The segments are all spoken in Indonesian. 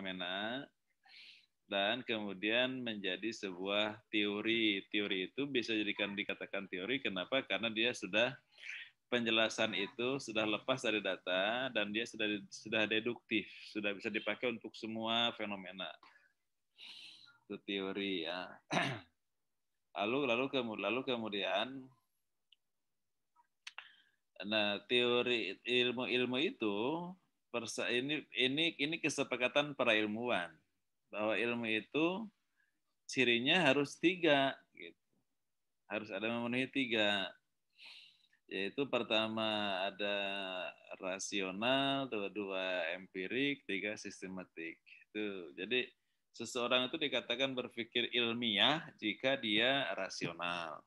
fenomena dan kemudian menjadi sebuah teori. Teori itu bisa dikatakan teori, kenapa? Karena dia sudah penjelasan itu sudah lepas dari data dan dia sudah deduktif, sudah bisa dipakai untuk semua fenomena. Itu teori ya. Lalu kemudian, nah teori ilmu itu ini kesepakatan para ilmuwan bahwa ilmu itu cirinya harus 3, gitu. Harus ada memenuhi 3, yaitu pertama ada rasional, kedua empirik, 3 sistematik. Itu jadi seseorang itu dikatakan berpikir ilmiah jika dia rasional.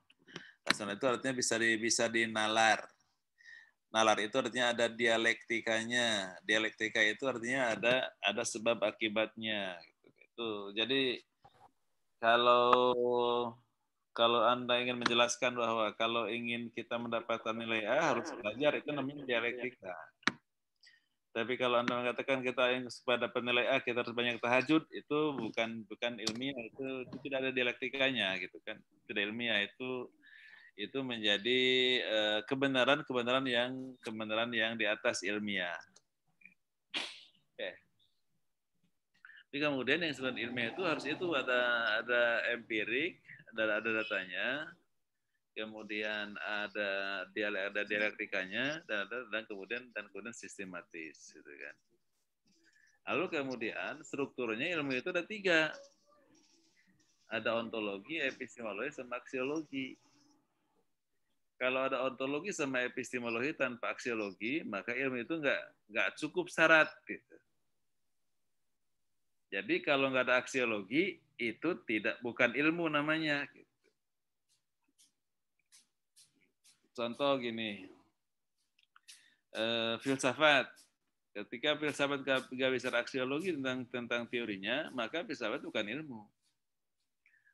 Rasional itu artinya bisa dinalar. Nalar itu artinya ada dialektikanya. Dialektika itu artinya ada sebab akibatnya. Gitu. Jadi kalau Anda ingin menjelaskan bahwa kalau ingin kita mendapatkan nilai A harus belajar, itu namanya dialektika. Tapi kalau Anda mengatakan kita yang supaya dapat nilai A kita harus banyak tahajud, itu bukan ilmiah, itu tidak ada dialektikanya gitu kan. Tidak ilmiah, itu menjadi kebenaran yang di atas ilmiah. Oke. Jadi kemudian yang selain ilmiah itu harus ada empirik, ada datanya, kemudian ada dialektikanya dan kemudian sistematis gitu kan. Lalu kemudian strukturnya ilmu itu ada 3. Ada ontologi, epistemologi, sama aksiologi. Kalau ada ontologi sama epistemologi tanpa aksiologi, maka ilmu itu nggak cukup syarat. Gitu. Jadi kalau nggak ada aksiologi, itu bukan ilmu namanya. Gitu. Contoh gini, filsafat. Ketika filsafat nggak bisa aksiologi tentang teorinya, maka filsafat bukan ilmu.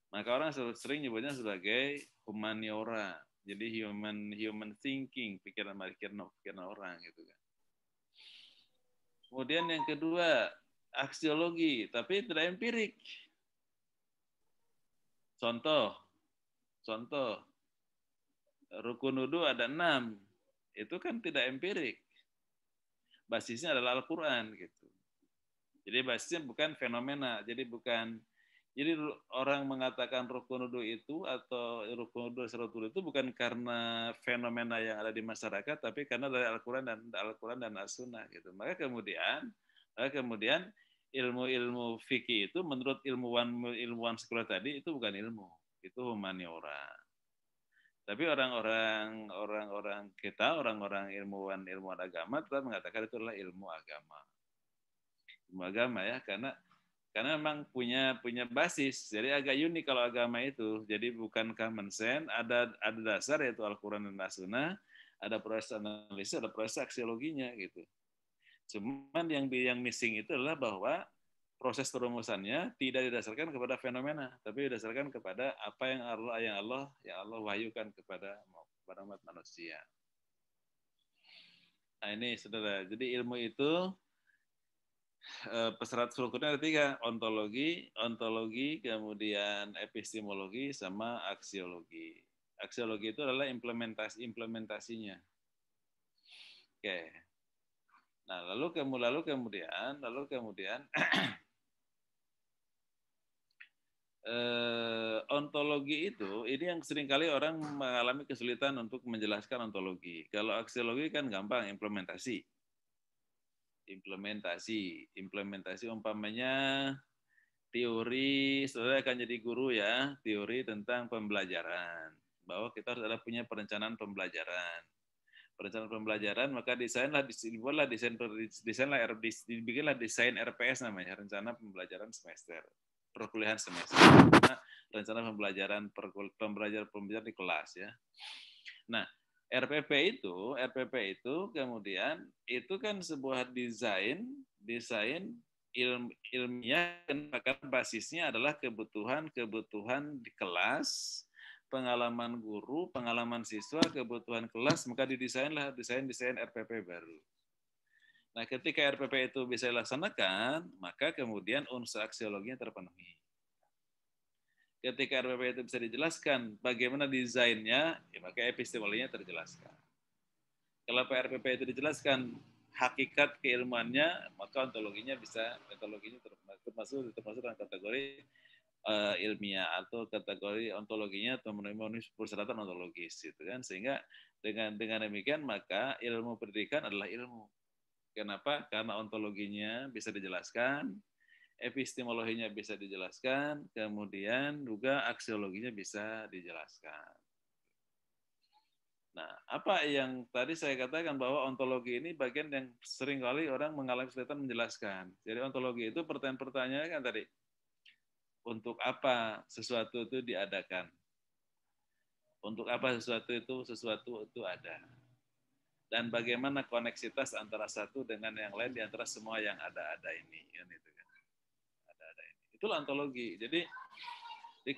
Maka orang sering nyebutnya sebagai humaniora. Jadi human thinking, pikiran orang gitu kan. Kemudian yang kedua, aksiologi, tapi tidak empirik. Contoh, rukun wudu ada 6. Itu kan tidak empirik. Basisnya adalah Al-Quran gitu. Jadi basisnya bukan fenomena, jadi orang mengatakan rukun wudu itu atau rukun wudu itu bukan karena fenomena yang ada di masyarakat, tapi karena dari Al-Quran dan As-Sunnah gitu. Maka kemudian ilmu fikih itu menurut ilmuwan sekuler tadi itu bukan ilmu, itu humaniora. Tapi orang-orang ilmuwan agama tetap mengatakan itu adalah ilmu agama. Ilmu agama ya, karena memang punya basis. Jadi agak unik kalau agama itu. Jadi bukan common sense, ada dasar yaitu Al-Quran dan As-Sunnah, ada proses analisis, ada proses aksiologinya gitu. Cuman yang missing itu adalah bahwa proses perumusannya tidak didasarkan kepada fenomena, tapi didasarkan kepada apa yang Allah wahyukan kepada umat manusia. Nah ini saudara, jadi ilmu itu persyarat strukturnya ada 3, ontologi, kemudian epistemologi, sama aksiologi. Aksiologi itu adalah implementasinya. Oke. Nah, lalu kemudian ontologi itu ini yang seringkali orang mengalami kesulitan untuk menjelaskan ontologi. Kalau aksiologi kan gampang, implementasi umpamanya teori, saudara akan jadi guru ya, teori tentang pembelajaran, bahwa kita harus punya perencanaan pembelajaran, maka dibikinlah desain RPS namanya, rencana pembelajaran semester, perkuliahan semester, rencana pembelajaran di kelas ya. Nah, RPP itu kemudian itu kan sebuah desain ilmiah, karena basisnya adalah kebutuhan di kelas, pengalaman guru, pengalaman siswa, kebutuhan kelas, maka didesainlah desain RPP baru. Nah, ketika RPP itu bisa dilaksanakan, maka kemudian unsur aksiologinya terpenuhi. Ketika RPP itu bisa dijelaskan bagaimana desainnya, ya maka epistemologinya terjelaskan. Kalau RPP itu dijelaskan hakikat keilmuannya, maka ontologinya bisa, metodologinya termasuk dalam kategori ilmiah atau kategori ontologinya atau memenuhi persyaratan ontologis, gitu kan? Sehingga dengan demikian maka ilmu pendidikan adalah ilmu. Kenapa? Karena ontologinya bisa dijelaskan, epistemologinya bisa dijelaskan, kemudian juga aksiologinya bisa dijelaskan. Nah, apa yang tadi saya katakan bahwa ontologi ini bagian yang seringkali orang mengalami kesulitan menjelaskan. Jadi ontologi itu pertanyaan-pertanyaan kan tadi, untuk apa sesuatu itu diadakan? Untuk apa sesuatu itu ada? Dan bagaimana koneksitas antara satu dengan yang lain di antara semua yang ada ini, kan itu kan. Ada ini. Itulah ontologi. Jadi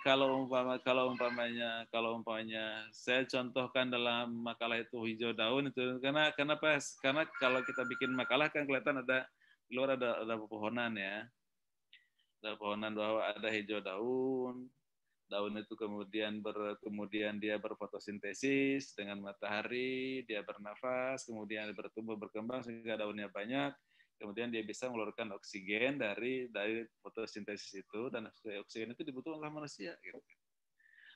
kalau umpamanya saya contohkan dalam makalah itu hijau daun itu karena kalau kita bikin makalah kan kelihatan ada di luar ada pepohonan ya. Ada pepohonan bahwa ada hijau daun. Daun itu kemudian dia berfotosintesis dengan matahari, dia bernafas, kemudian bertumbuh berkembang sehingga daunnya banyak. Kemudian dia bisa mengeluarkan oksigen dari fotosintesis itu, dan oksigen itu dibutuhkan oleh manusia. Gitu.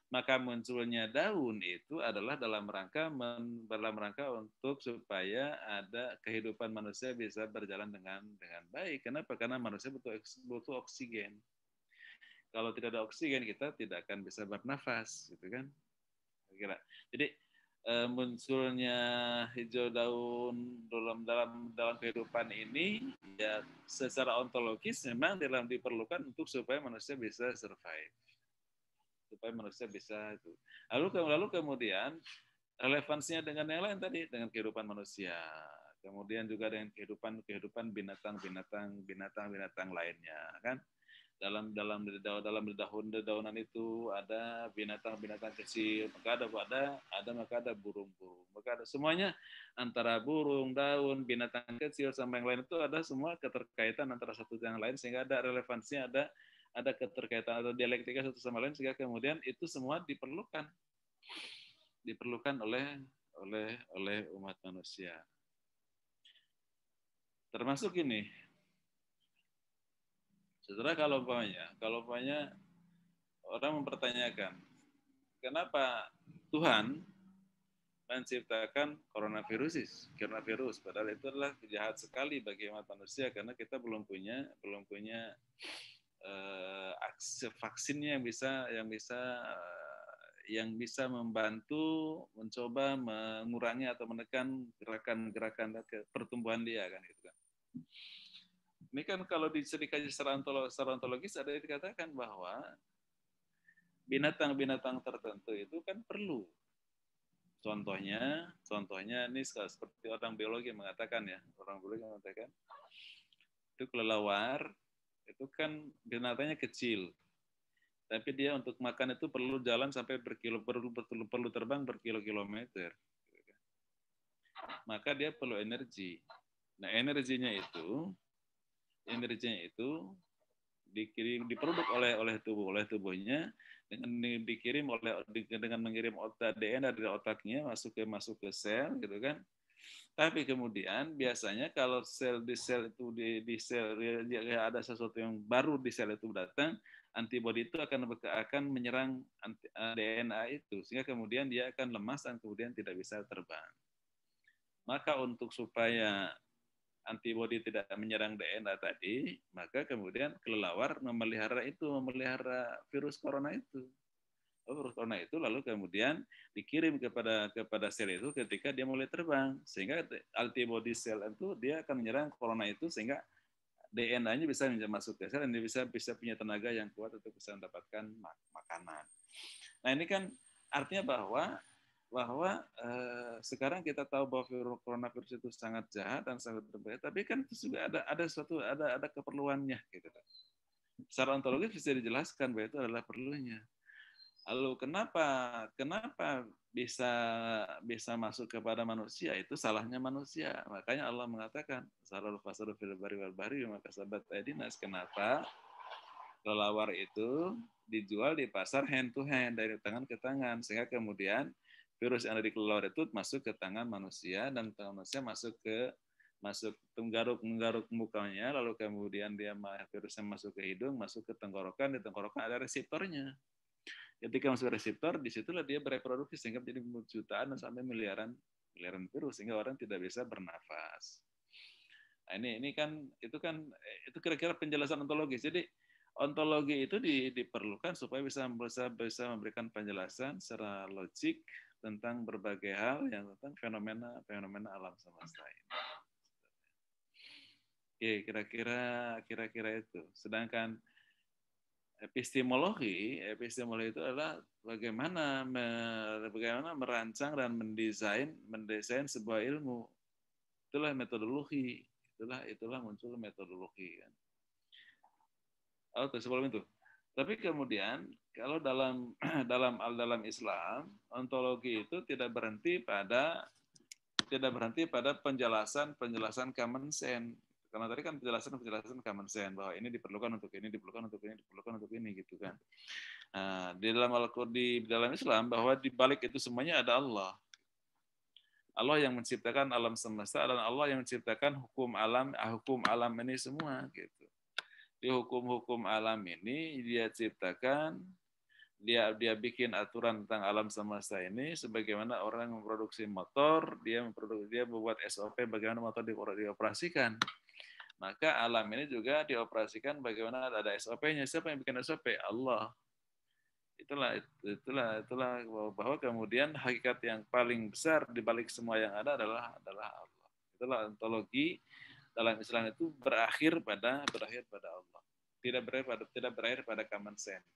Maka munculnya daun itu adalah dalam rangka untuk supaya ada kehidupan manusia bisa berjalan dengan baik. Kenapa? Karena manusia butuh oksigen. Kalau tidak ada oksigen kita tidak akan bisa bernafas, gitu kan? Jadi munculnya hijau daun dalam kehidupan ini ya secara ontologis memang diperlukan untuk supaya manusia bisa survive, supaya manusia bisa itu. Lalu kemudian relevansinya dengan yang lain tadi, dengan kehidupan manusia, kemudian juga dengan kehidupan binatang lainnya, kan? Dalam dedaunan itu ada binatang kecil, maka ada burung-burung, maka ada semuanya antara burung, daun, binatang kecil sama yang lain itu ada semua keterkaitan antara satu dengan lain sehingga ada relevansinya, ada keterkaitan atau dialektika satu sama lain sehingga kemudian itu semua diperlukan oleh umat manusia. Termasuk ini. Saudara, kalau umpamanya orang mempertanyakan kenapa Tuhan menciptakan coronavirus, padahal itu adalah jahat sekali bagi umat manusia karena kita belum punya akses vaksinnya yang bisa membantu mencoba mengurangi atau menekan gerakan pertumbuhan dia, kan gitu kan. Ini kan kalau dikaji secara ontologis ada yang dikatakan bahwa binatang-binatang tertentu itu kan perlu. Contohnya ini seperti orang biologi mengatakan itu kelelawar itu kan binatangnya kecil, tapi dia untuk makan itu perlu jalan sampai perlu terbang berkilo-kilometer. Maka dia perlu energi. Nah, energinya itu diproduk oleh tubuhnya dengan mengirim DNA dari otaknya masuk ke sel, gitu kan. Tapi kemudian biasanya kalau di sel itu ada sesuatu yang baru di sel itu datang, antibodi itu akan menyerang DNA itu sehingga kemudian dia akan lemas dan kemudian tidak bisa terbang. Maka untuk supaya antibodi tidak menyerang DNA tadi, maka kemudian kelelawar memelihara virus corona itu. Virus corona itu lalu kemudian dikirim kepada sel itu ketika dia mulai terbang, sehingga antibodi sel itu dia akan menyerang corona itu sehingga DNA-nya bisa masuk ke sel dan dia bisa punya tenaga yang kuat untuk bisa mendapatkan makanan. Nah, ini kan artinya bahwa sekarang kita tahu bahwa coronavirus itu sangat jahat dan sangat berbahaya, tapi kan itu juga ada keperluannya, gitu kan. Secara ontologis bisa dijelaskan bahwa itu adalah perlunya. Lalu kenapa bisa masuk kepada manusia, itu salahnya manusia. Makanya Allah mengatakan, "Sarul fasadu fil barri wal bahri bima kasabat aydinas." Kenapa? Kelelawar itu dijual di pasar hand to hand, dari tangan ke tangan, sehingga kemudian virus yang ada di kelelawar itu masuk ke tangan manusia, dan tangan manusia masuk menggaruk mukanya, lalu kemudian virusnya masuk ke hidung, masuk ke tenggorokan, di tenggorokan ada reseptornya. Ketika masuk reseptor, disitulah dia bereproduksi sehingga menjadi jutaan dan sampai miliaran virus, sehingga orang tidak bisa bernafas. Nah, ini kan itu kira-kira penjelasan ontologis. Jadi ontologi itu diperlukan supaya bisa memberikan penjelasan secara logik tentang berbagai hal yang tentang fenomena alam semesta ini. Oke, kira-kira itu. Sedangkan epistemologi itu adalah bagaimana merancang dan mendesain sebuah ilmu. Itulah metodologi. Itulah muncul metodologi kan. Oh, sebelum itu. Tapi kemudian kalau dalam Islam, ontologi itu tidak berhenti pada penjelasan common sense. Karena tadi kan penjelasan common sense bahwa ini diperlukan untuk ini, diperlukan untuk ini gitu kan. Nah, di dalam Islam bahwa di balik itu semuanya ada Allah. Allah yang menciptakan alam semesta dan Allah yang menciptakan hukum alam ini semua gitu. Di hukum alam ini dia ciptakan, dia bikin aturan tentang alam semesta ini, sebagaimana orang memproduksi motor, dia membuat SOP bagaimana motor dioperasikan. Maka alam ini juga dioperasikan bagaimana ada SOP-nya. Siapa yang bikin SOP? Allah. Itulah bahwa kemudian hakikat yang paling besar di balik semua yang ada adalah Allah. Itulah ontologi dalam Islam itu berakhir pada Allah. Tidak berakhir pada common sense.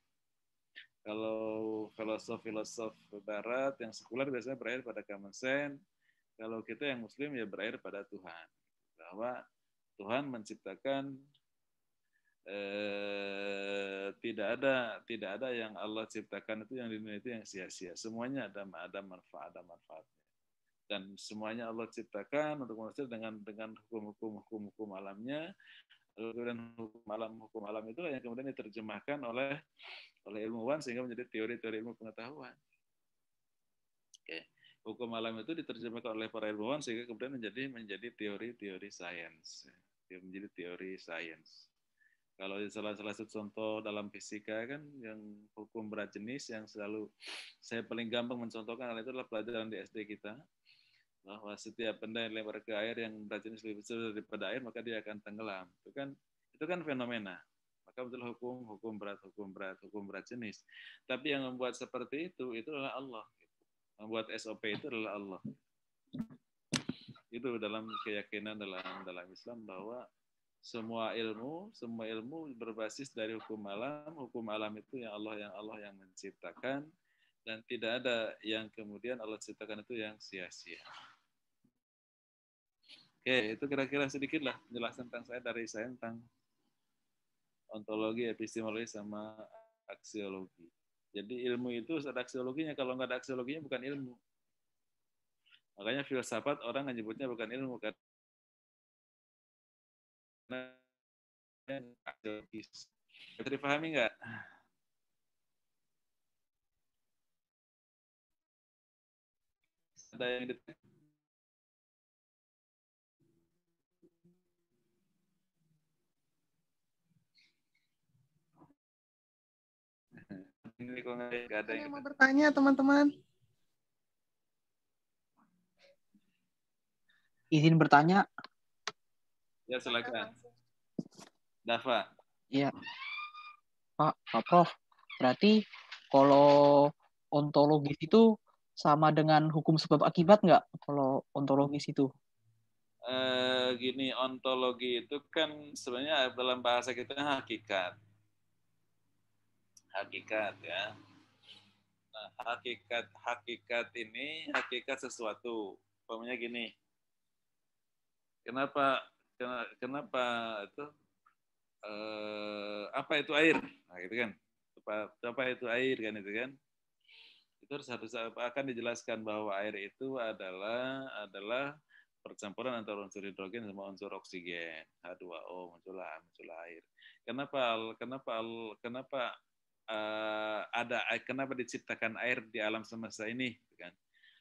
Kalau filosof Barat yang sekuler biasanya berakhir pada common sense. Kalau kita yang Muslim ya berakhir pada Tuhan. Bahwa Tuhan menciptakan tidak ada yang Allah ciptakan itu yang di dunia itu yang sia-sia. Semuanya ada manfaatnya. Dan semuanya Allah ciptakan untuk manusia dengan hukum alamnya. Kemudian hukum alam itu yang kemudian diterjemahkan oleh ilmuwan sehingga menjadi teori-teori ilmu pengetahuan. Oke. Hukum alam itu diterjemahkan oleh para ilmuwan sehingga kemudian menjadi teori-teori sains. Menjadi teori sains. Kalau salah satu contoh dalam fisika kan yang hukum berat jenis yang selalu saya paling gampang mencontohkan itu adalah pelajaran di SD kita, bahwa setiap benda yang lempar ke air yang berat jenis lebih besar daripada air maka dia akan tenggelam. Itu kan fenomena. Maka betul hukum berat jenis. Tapi yang membuat seperti itu adalah Allah. Membuat SOP itu adalah Allah. Itu dalam keyakinan dalam Islam bahwa semua ilmu berbasis dari hukum alam. Hukum alam itu yang Allah yang menciptakan, dan tidak ada yang kemudian Allah ciptakan itu yang sia-sia. Oke, itu kira-kira sedikit lah penjelasan dari saya tentang ontologi, epistemologi sama aksiologi. Jadi ilmu itu ada aksiologinya. Kalau nggak ada aksiologinya bukan ilmu. Makanya filsafat orang menyebutnya bukan ilmu karena aksiologis. Bisa dipahami nggak? Ada yang ini kok nggak ada yang mau bertanya teman-teman? Izin bertanya. Ya silakan. Dava. Iya. Pak Prof. Berarti kalau ontologis itu sama dengan hukum sebab akibat nggak? Kalau ontologis itu? Gini, ontologi itu kan sebenarnya dalam bahasa kita hakikat ya. Nah, hakikat ini hakikat sesuatu. Umpamanya gini, kenapa itu apa itu air? Nah, gitu kan. Apa itu air kan itu kan? Terus harus akan dijelaskan bahwa air itu adalah percampuran antara unsur hidrogen sama unsur oksigen, H2O, muncullah air. Kenapa diciptakan air di alam semesta ini, kan?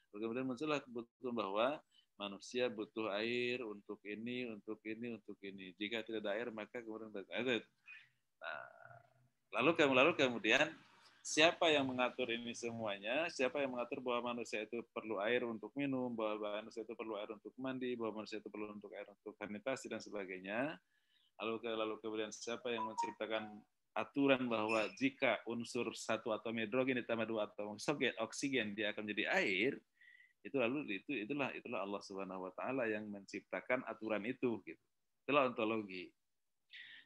Kemudian muncullah kebutuhan bahwa manusia butuh air untuk ini, untuk ini, untuk ini. Jika tidak ada air, maka kemudian ada. Nah, lalu kemudian siapa yang mengatur ini semuanya? Siapa yang mengatur bahwa manusia itu perlu air untuk minum, bahwa manusia itu perlu air untuk mandi, bahwa manusia itu perlu untuk air untuk sanitasi dan sebagainya? Lalu kemudian siapa yang menciptakan aturan bahwa jika unsur satu atom hidrogen ditambah dua atom oksigen dia akan menjadi air? Itulah Allah Subhanahu wa taala yang menciptakan aturan itu gitu. Itulah ontologi.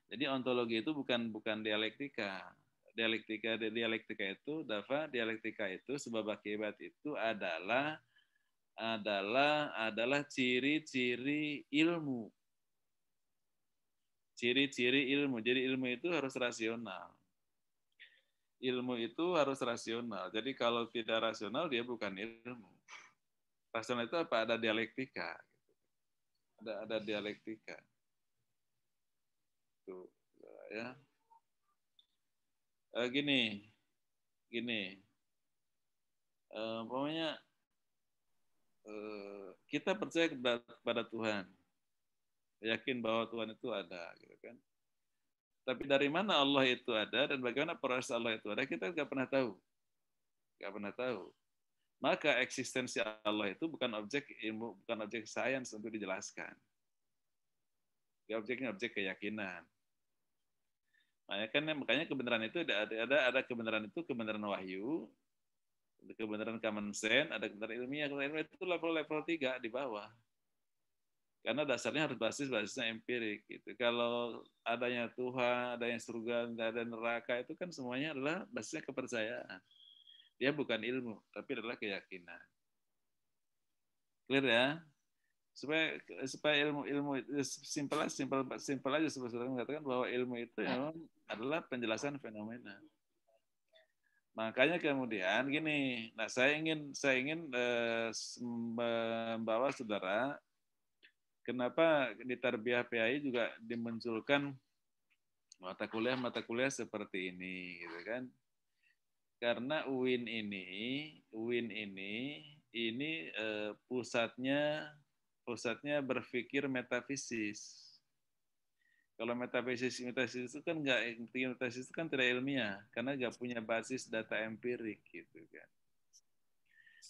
Jadi ontologi itu bukan dialektika. Dialektika itu sebab akibat itu adalah ciri-ciri ilmu. Ciri-ciri ilmu. Jadi ilmu itu harus rasional. Ilmu itu harus rasional. Jadi kalau tidak rasional dia bukan ilmu. Rasional itu apa? Ada dialektika. Ada dialektika. Tuh, ya. Gini. Pokoknya kita percaya kepada Tuhan, yakin bahwa Tuhan itu ada, gitu kan. Tapi dari mana Allah itu ada dan bagaimana proses Allah itu ada, kita nggak pernah tahu. Maka eksistensi Allah itu bukan objek ilmu, bukan objek sains untuk dijelaskan. Objeknya objek keyakinan. Makanya kebenaran itu ada kebenaran itu kebenaran wahyu, kebenaran common sense, ada kebenaran ilmiah. Kebenaran ilmiah itu level 3 di bawah. Karena dasarnya harus basisnya empirik gitu. Kalau adanya Tuhan, adanya surga, ada neraka itu kan semuanya adalah basisnya kepercayaan. Dia bukan ilmu, tapi adalah keyakinan. Clear ya? Supaya ilmu simpel aja sebenarnya mengatakan bahwa ilmu itu memang adalah penjelasan fenomena. Makanya kemudian gini, nah saya ingin membawa saudara, kenapa di Tarbiyah PAI juga dimunculkan mata kuliah seperti ini, gitu kan? Karena UIN ini pusatnya berpikir metafisis. Kalau metafisis itu kan metafisis itu kan tidak ilmiah karena nggak punya basis data empirik gitu kan.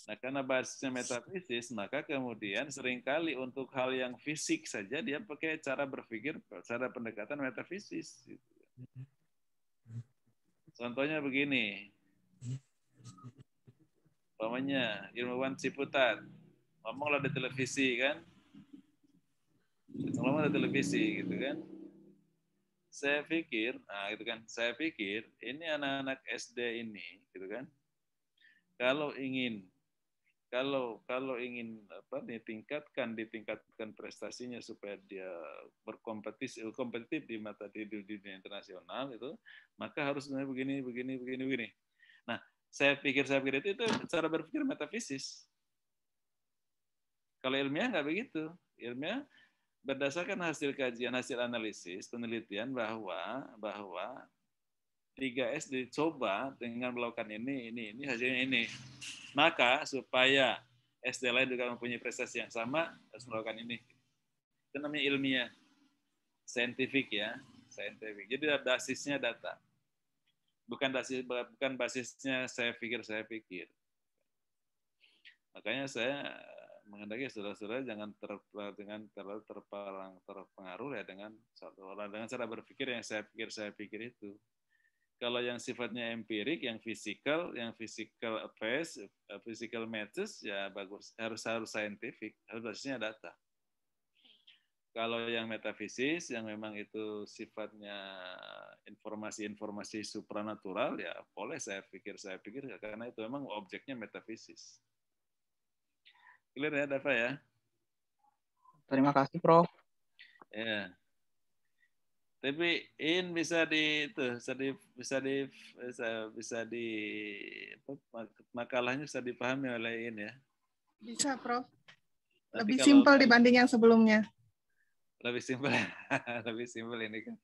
Nah karena basisnya metafisis maka kemudian seringkali untuk hal yang fisik saja dia pakai cara berpikir, cara pendekatan metafisis. Gitu. Contohnya begini, umpamanya ilmuwan Ciputat ngomonglah di televisi kan, ngomong di televisi gitu kan. Saya pikir ini anak-anak SD ini, gitu kan, kalau ingin ditingkatkan prestasinya supaya dia kompetitif di dunia internasional itu, maka harus begini. Nah, saya pikir itu cara berpikir metafisis. Kalau ilmiah nggak begitu. Ilmiah berdasarkan hasil kajian, hasil analisis, penelitian bahwa 3S dicoba dengan melakukan ini hasilnya ini. Maka supaya SD lain juga mempunyai prestasi yang sama, harus melakukan ini. Itu namanya ilmiah, saintifik ya, saintifik. Jadi basisnya data, bukan basisnya saya pikir. Makanya saya menghendaki saudara-saudara jangan terlalu terpengaruh ya dengan cara berpikir yang saya pikir itu. Kalau yang sifatnya empirik, yang physical affairs, physical matters ya bagus, harus scientific, harus basisnya data. Kalau yang metafisis yang memang itu sifatnya informasi supranatural ya boleh saya pikir karena itu memang objeknya metafisis. Clear ya, Dava ya? Terima kasih, Prof. Ya. Tapi in bisa di itu, makalahnya bisa dipahami oleh in ya. Bisa, Prof. Nanti Lebih kalau simpel dibanding yang sebelumnya. lebih simpel, lebih simpel ini kan.